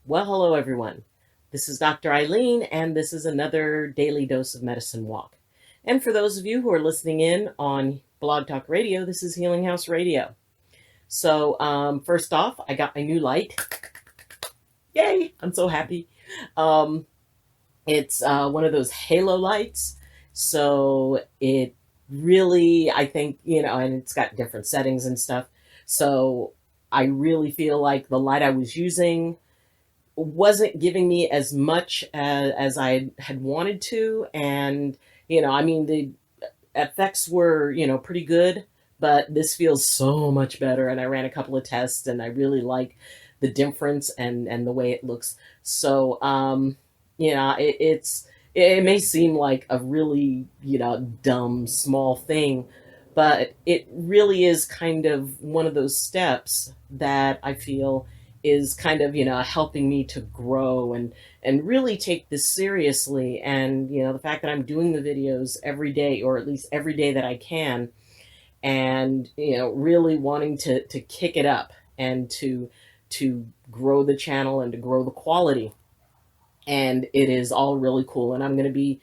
Well, hello everyone. This is Dr. Eileen, and this is another Daily Dose of Medicine walk. And for those of you who are listening in on Blog Talk Radio, this is Healing House Radio. So, first off, I got my new light. Yay! I'm so happy. Um, it's one of those halo lights. So, it really, I think, and it's got different settings and stuff. So, I really feel like the light I was using wasn't giving me as much as I had wanted to. And, the effects were, pretty good, but this feels so much better. And I ran a couple of tests and I really like the difference and the way it looks. So, it may seem like a really, dumb, small thing, but it really is kind of one of those steps that I feel is kind of helping me to grow and really take this seriously. And the fact that I'm doing the videos every day, or at least every day that I can, and really wanting to kick it up and to grow the channel and to grow the quality. And it is all really cool. And I'm going to be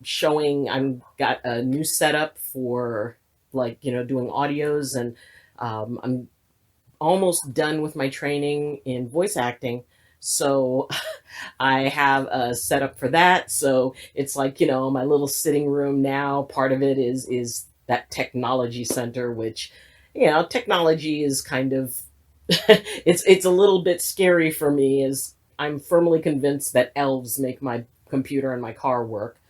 showing, I've got a new setup for doing audios. And I'm almost done with my training in voice acting. So I have a setup for that. So it's like, my little sitting room now. Part of it is that technology center, which, technology is kind of it's a little bit scary for me, as I'm firmly convinced that elves make my computer and my car work.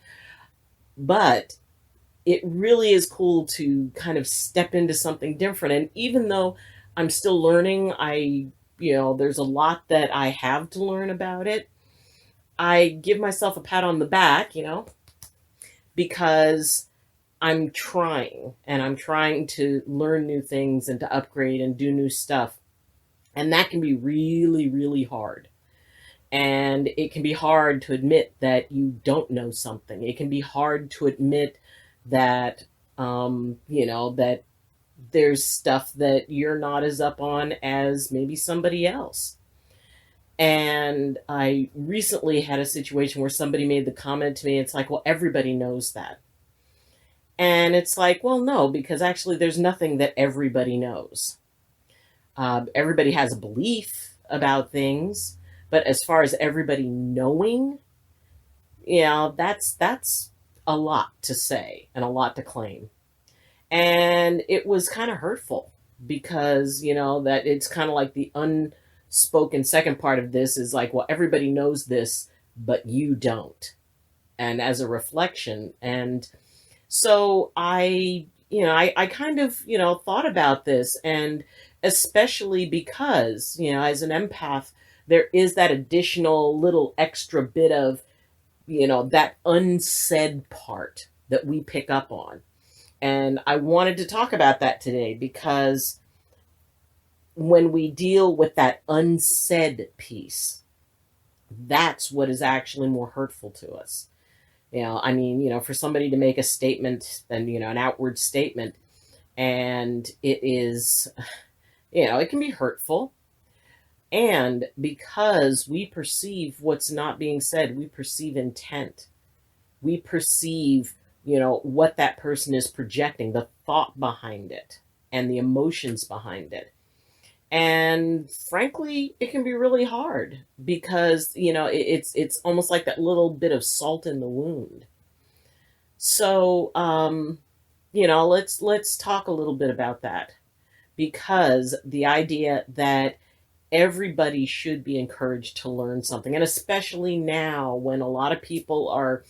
But it really is cool to kind of step into something different. And even though I'm still learning, there's a lot that I have to learn about it. I give myself a pat on the back, because I'm trying, and I'm trying to learn new things and to upgrade and do new stuff. And that can be really, really hard. And it can be hard to admit that you don't know something. It can be hard to admit that, that there's stuff that you're not as up on as maybe somebody else. And I recently had a situation where somebody made the comment to me, it's like, well, everybody knows that. And it's like, well, no, because actually there's nothing that everybody knows. Everybody has a belief about things, but as far as everybody knowing, that's a lot to say and a lot to claim. And it was kind of hurtful because, that it's kind of like the unspoken second part of this is like, well, everybody knows this, but you don't. And as a reflection. And so I kind of, thought about this, and especially because, as an empath, there is that additional little extra bit of, that unsaid part that we pick up on. And I wanted to talk about that today because when we deal with that unsaid piece, that's what is actually more hurtful to us. For somebody to make a statement and, an outward statement, and it is, it can be hurtful. And because we perceive what's not being said, we perceive intent. We perceive what that person is projecting, the thought behind it, and the emotions behind it. And frankly, it can be really hard because, it's almost like that little bit of salt in the wound. So, let's talk a little bit about that, because the idea that everybody should be encouraged to learn something, and especially now when a lot of people are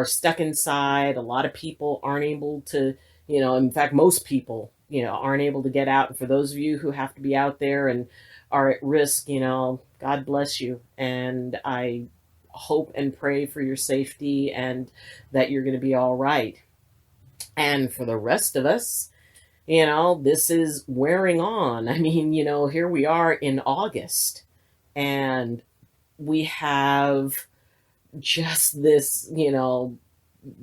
stuck inside. A lot of people aren't able to, in fact, most people, aren't able to get out. And for those of you who have to be out there and are at risk, God bless you. And I hope and pray for your safety and that you're going to be all right. And for the rest of us, this is wearing on. Here we are in August, and we have just this,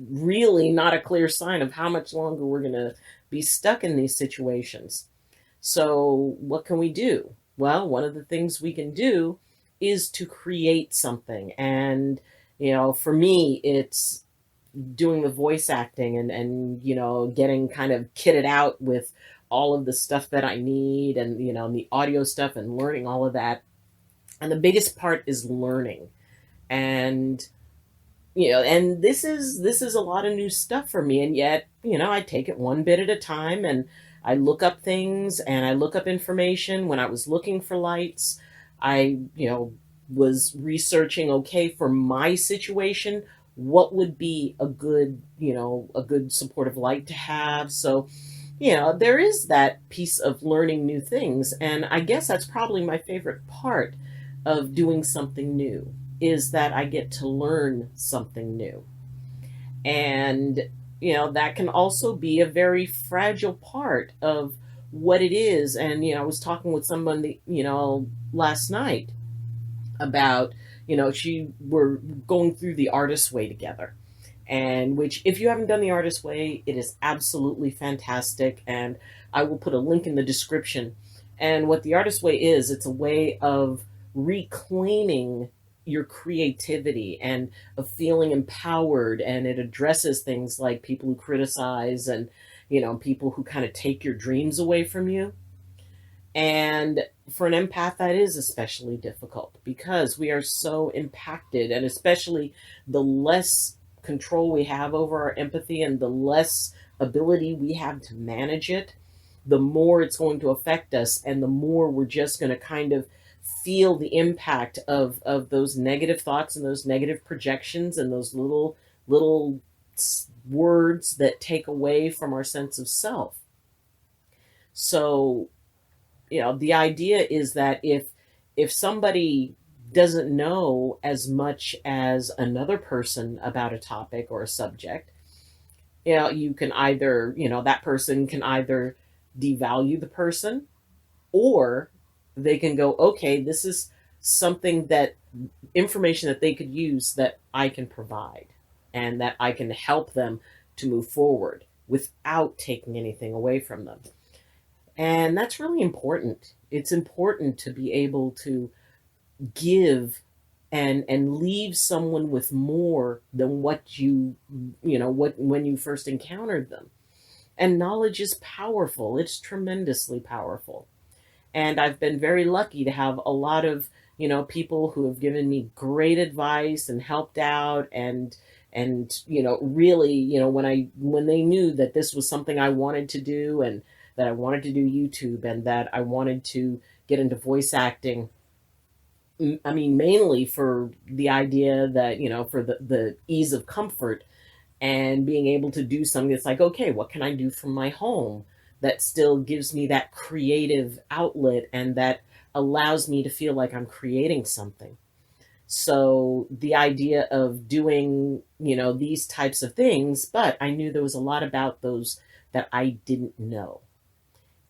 really not a clear sign of how much longer we're going to be stuck in these situations. So what can we do? Well, one of the things we can do is to create something. And, for me, it's doing the voice acting and getting kind of kitted out with all of the stuff that I need and the audio stuff and learning all of that. And the biggest part is learning. And and this is a lot of new stuff for me, and yet I take it one bit at a time, and I look up things and I look up information. When I was looking for lights, I was researching, okay, for my situation, what would be a good supportive light to have. So there is that piece of learning new things, and I guess that's probably my favorite part of doing something new, is that I get to learn something new. And, that can also be a very fragile part of what it is. And, I was talking with someone, last night about, she were going through the artist way together. And which, if you haven't done the artist way, it is absolutely fantastic. And I will put a link in the description. And what the artist way is, it's a way of reclaiming your creativity and of feeling empowered. And it addresses things like people who criticize and people who kind of take your dreams away from you. And for an empath, that is especially difficult because we are so impacted, and especially the less control we have over our empathy and the less ability we have to manage it, the more it's going to affect us, and the more we're just going to kind of feel the impact of those negative thoughts and those negative projections and those little words that take away from our sense of self. So the idea is that if somebody doesn't know as much as another person about a topic or a subject, you can either, that person can either devalue the person, or they can go, okay, this is something, that information that they could use, that I can provide, and that I can help them to move forward without taking anything away from them. And that's really important. It's important to be able to give and leave someone with more than what what when you first encountered them. And knowledge is powerful. It's tremendously powerful. And I've been very lucky to have a lot of people who have given me great advice and helped out, and really, when they knew that this was something I wanted to do, and that I wanted to do YouTube, and that I wanted to get into voice acting. I mean, mainly for the idea that, for the ease of comfort and being able to do something that's like, okay, what can I do from my home that still gives me that creative outlet and that allows me to feel like I'm creating something. So the idea of doing, these types of things, but I knew there was a lot about those that I didn't know.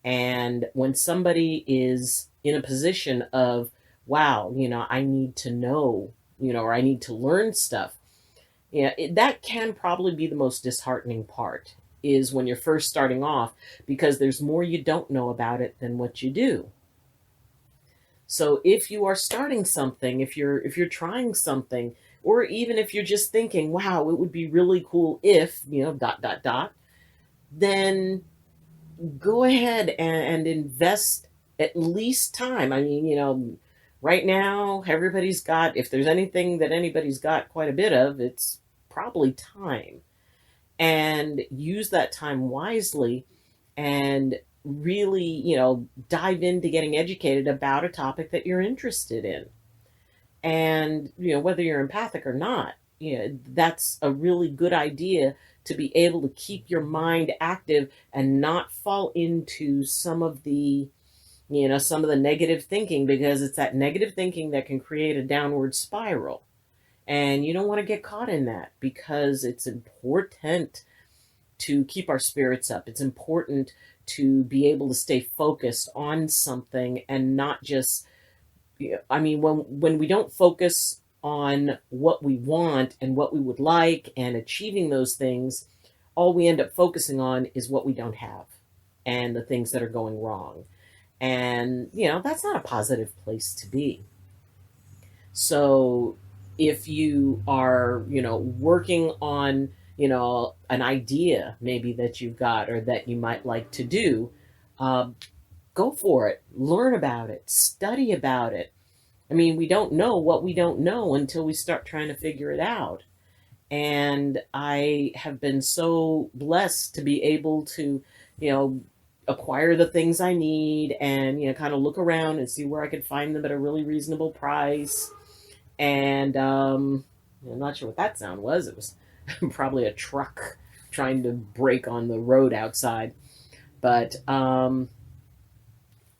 And when somebody is in a position of, wow, I need to know, or I need to learn stuff, that can probably be the most disheartening part, is when you're first starting off, because there's more you don't know about it than what you do. So if you are starting something, if you're trying something, or even if you're just thinking, wow, it would be really cool if, dot dot dot, then go ahead and invest at least time. I mean, right now, everybody's got, if there's anything that anybody's got quite a bit of, it's probably time. And use that time wisely, and really, dive into getting educated about a topic that you're interested in. And, whether you're empathic or not, that's a really good idea, to be able to keep your mind active and not fall into some of the negative thinking, because it's that negative thinking that can create a downward spiral. And you don't want to get caught in that, because it's important to keep our spirits up. It's important to be able to stay focused on something, and not just, I mean, when we don't focus on what we want and what we would like and achieving those things, all we end up focusing on is what we don't have and the things that are going wrong. And, that's not a positive place to be. So if you are, working on, an idea maybe that you've got or that you might like to do, uh, go for it. Learn about it. Study about it. I mean, we don't know what we don't know until we start trying to figure it out. And I have been so blessed to be able to, you know, acquire the things I need and, kind of look around and see where I could find them at a really reasonable price. And I'm not sure what that sound was. It was probably a truck trying to brake on the road outside. But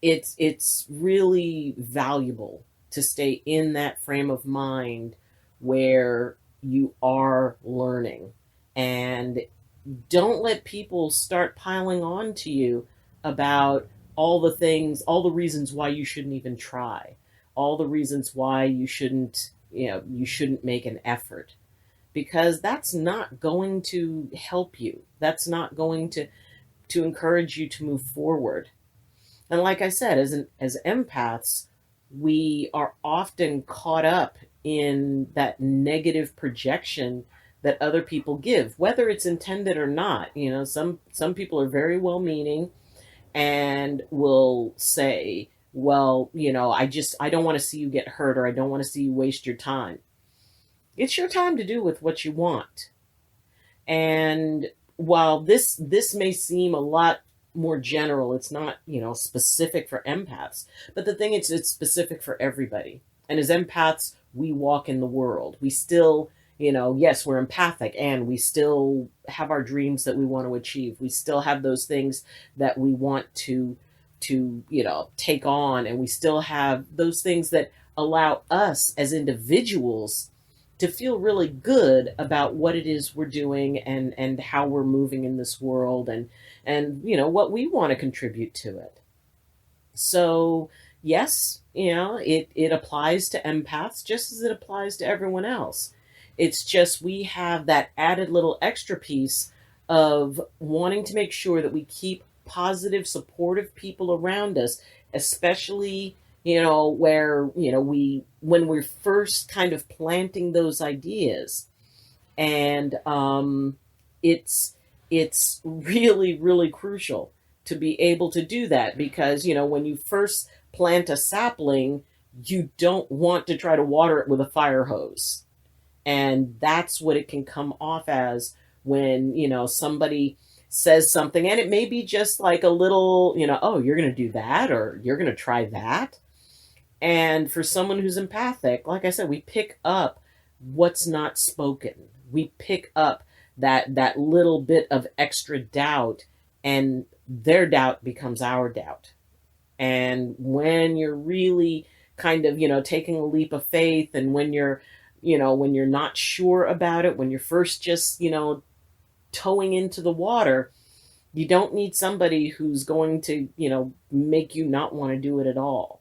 it's really valuable to stay in that frame of mind where you are learning, and don't let people start piling on to you about all the things, all the reasons why you shouldn't even try, all the reasons why you shouldn't make an effort, because that's not going to help you. That's not going to encourage you to move forward. And like I said, as empaths, we are often caught up in that negative projection that other people give, whether it's intended or not. Some people are very well meaning and will say, well, I don't want to see you get hurt, or I don't want to see you waste your time. It's your time to do with what you want. And while this may seem a lot more general, it's not, specific for empaths. But the thing is, it's specific for everybody. And as empaths, we walk in the world. We still, yes, we're empathic, and we still have our dreams that we want to achieve. We still have those things that we want to take on, and we still have those things that allow us as individuals to feel really good about what it is we're doing, and how we're moving in this world, and what we want to contribute to it. So yes, it applies to empaths just as it applies to everyone else. It's just we have that added little extra piece of wanting to make sure that we keep positive, supportive people around us, especially, where, we when we're first kind of planting those ideas. And it's really, really crucial to be able to do that, because when you first plant a sapling, you don't want to try to water it with a fire hose. And that's what it can come off as when somebody says something, and it may be just like a little, oh, you're going to do that, or you're going to try that. And for someone who's empathic, like I said, we pick up what's not spoken. We pick up that little bit of extra doubt, and their doubt becomes our doubt. And when you're really kind of, taking a leap of faith, and when you're not sure about it, when you're first just, towing into the water, you don't need somebody who's going to, make you not want to do it at all.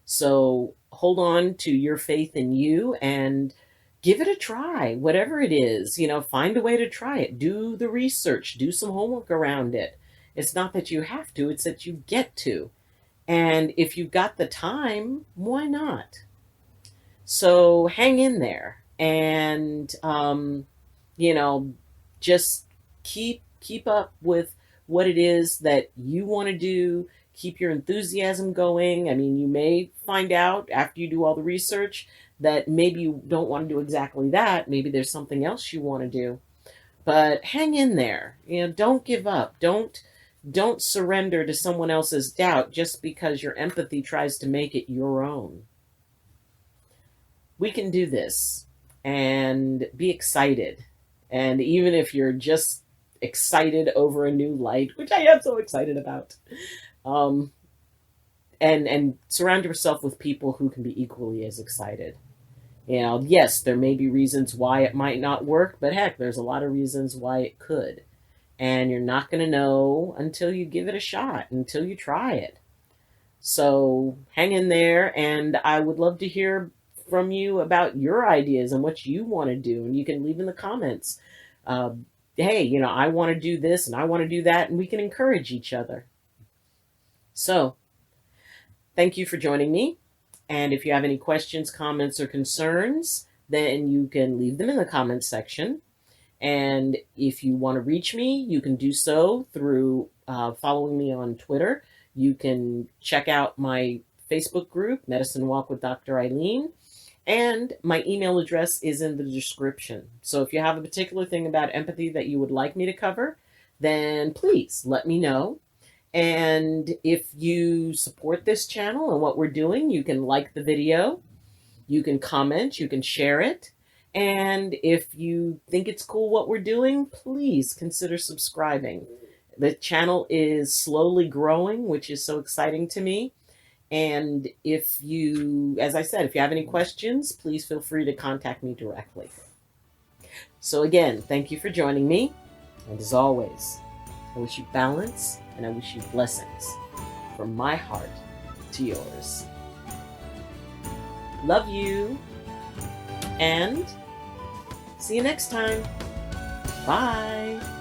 So hold on to your faith in you and give it a try, whatever it is. Find a way to try it. Do the research, do some homework around it. It's not that you have to, it's that you get to. And if you've got the time, why not? So hang in there, and you know, just keep up with what it is that you want to do. Keep your enthusiasm going. I mean, you may find out after you do all the research that maybe you don't want to do exactly that. Maybe there's something else you want to do. But hang in there. Don't give up. Don't surrender to someone else's doubt just because your empathy tries to make it your own. We can do this and be excited. And even if you're just excited over a new light, which I am so excited about, um, and surround yourself with people who can be equally as excited. Yes, there may be reasons why it might not work, but heck, there's a lot of reasons why it could. And you're not going to know until you give it a shot, until you try it. So hang in there, and I would love to hear from you about your ideas and what you want to do. And you can leave in the comments, hey, I want to do this and I want to do that, and we can encourage each other. So thank you for joining me. And if you have any questions, comments, or concerns, then you can leave them in the comments section. And if you want to reach me, you can do so through following me on Twitter. You can check out my Facebook group, Medicine Walk with Dr. Eileen. And my email address is in the description. So if you have a particular thing about empathy that you would like me to cover, then please let me know. And if you support this channel and what we're doing, you can like the video, you can comment, you can share it. And if you think it's cool what we're doing, please consider subscribing. The channel is slowly growing, which is so exciting to me. And if you, as I said, if you have any questions, please feel free to contact me directly. So again, thank you for joining me. And as always, I wish you balance and I wish you blessings from my heart to yours. Love you. And see you next time. Bye.